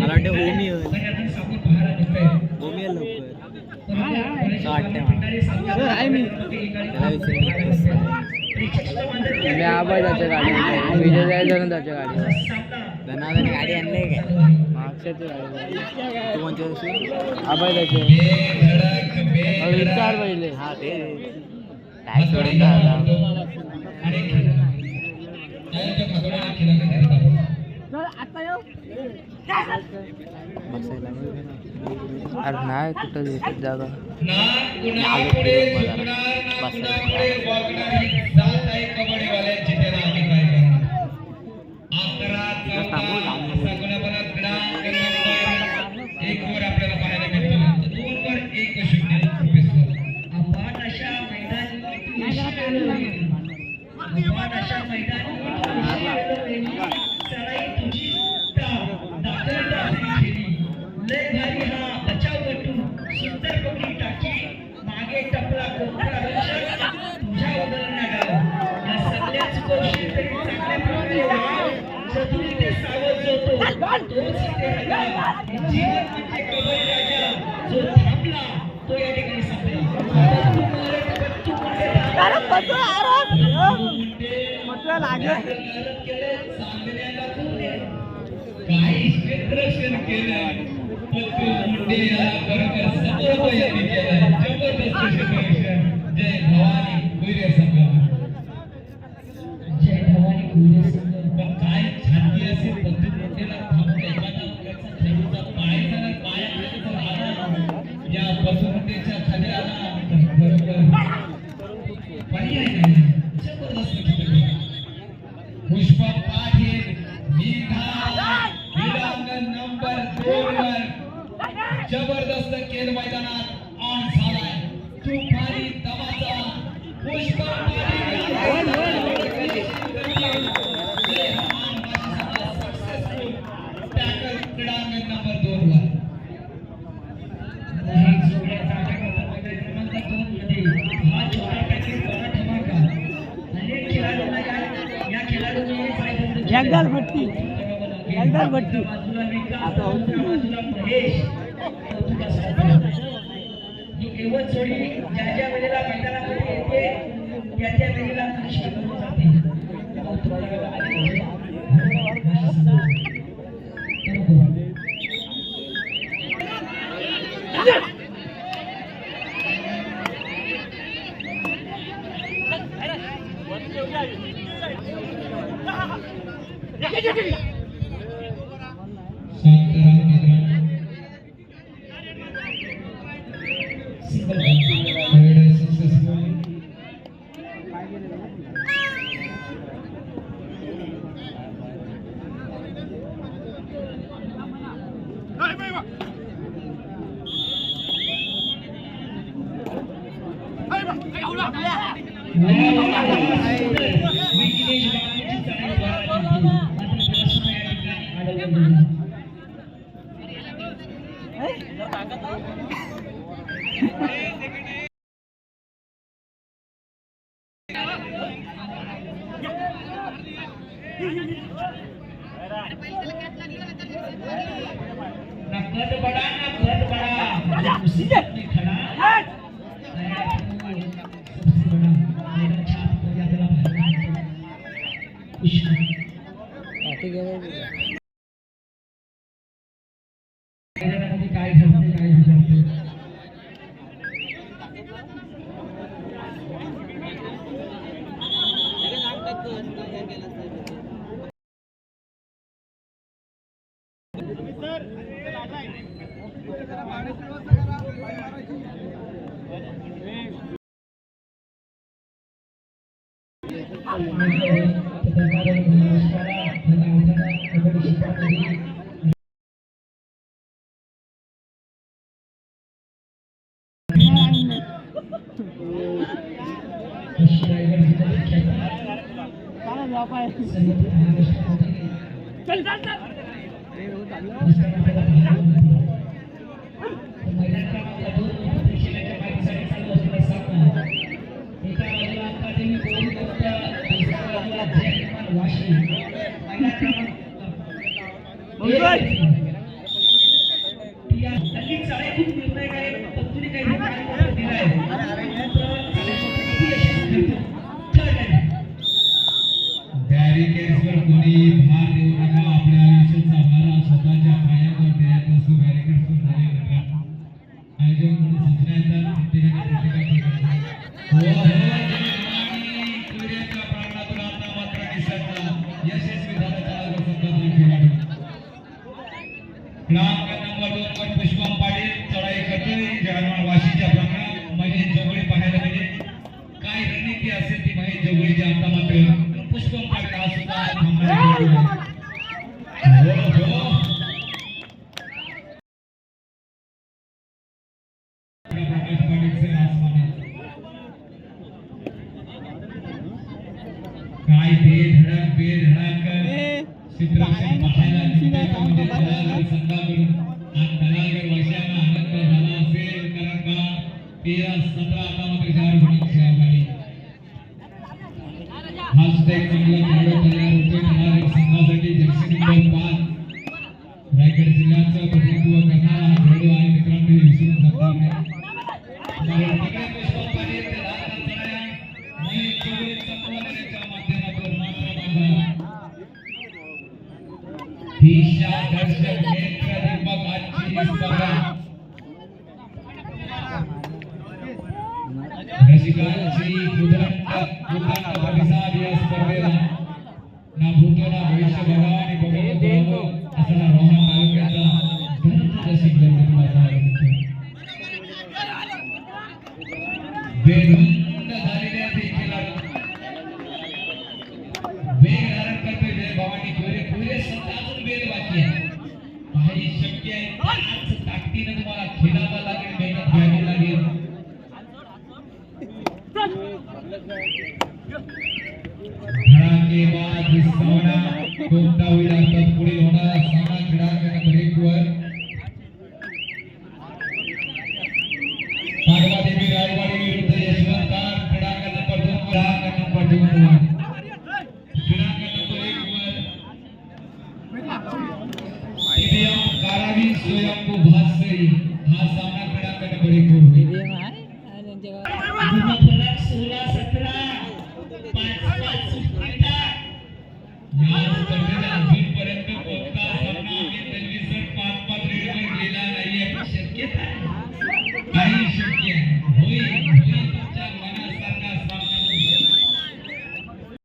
मला वाटतं ओमी ओमी लवकर वाटतंय मला आहे मी त्याला मी आबाई त्याच्या गाडी विजय जायचं ना त्याच्या गाडी धनादाने गाडी आणली काय मागच्याची गाडी तू कोणत्या दिवशी आबाई त्याचे विचार पहिले हा ते टॅक्स सोडून अरे नाही कुठं भेटत जागा पुष्पा पाटील नंबर 2 वर जबरदस्त खेळ मैदानात ऑन झालाय तुफानी तमाचा पुष्पा टॅकल क्रीडांगण नंबर 2 वर जंगल भट्टी एवढ जोडी ज्या ज्या वेळेला मैदानामध्ये येते त्या त्या वेळेला पुष्पा करून जाते भार देऊ नका. आपल्या आयुष्याचा भार स्वतःच्या पायावर द्यायचा असतो. बॅरिकेड सुरू झाले मित्रांनो. आयोजक म्हणून सूचना येतात प्रत्येकाने हो आणि सूर्याच्या प्रांगणातून आता मात्र निसटला यशस्वी झाला चालक संघातील खेळाडू. क्रमांक नंबर 2 वर पुष्पम पाटील चढाई करतोय. जळगाव वाशीच्या प्रांगणात महेश जवळे पाहायला मिळेल. काय रणनीती असेल ती महेश जवळीची आता मात्र पुष्पम पाटील हा सुद्धा थांबणारा खेळाडू आहे. हो प्रकाश पाटील से आसमानी काय बेधडक चित्रक्षण पाहायला मिळते म्हणजे तलागर संघाकडून. आणि तलागर वर्षांना आनंद झाला असेल कारण का 13-17 आता मात्र 4 गुणांची आघाडी. हा सुद्धा एक चांगला खेळाडू तयार होतोय तलागर संघासाठी. जर्सी नंबर 5 रायगड जिल्ह्याचं प्रतिनिधित्व करणारा हा खेळाडू आहे मित्रांनो. हे विसरून जाता नाही. तिकडे पुष्पम पाटील ते लाल चढाया आणि चोवीसच्या पोहोचण्याच्या माध्यमातून मात्र ईशा दर्शक नेत्र दिग्मक आजची स्पर्धा रसिकांची उदंड प्रतिसाद या स्पर्धेला ना भूतो ना भविष्य बघा आणि बघत असणारा रोहन तालुक्याचा धनंजय रसिक महत्वाचा आहे. बेधुंद झालेल्या ते खेळाडू वेग धारण करतोय. जय भवानी पुरे 17 वेग बाकी आहे. काही शक्य आहे त्याच ताकदीने तुम्हाला खेळावं लागेल. मेहनत घ्यावी लागेल. धडाकेबाज सामना कोणता होईल अर्थात पुढे होणारा सामना क्रमांक नंबर 1 वर पार्वती रायवाडी विरुद्ध यशवंत क्रमांक नंबर 2 क्रमांक नंबर 2 वर क्रमांक नंबर 1 वर टीडीएम कारावी स्वयंभू भास्करी हा सामना क्रमांक नंबर 1 वर होईल.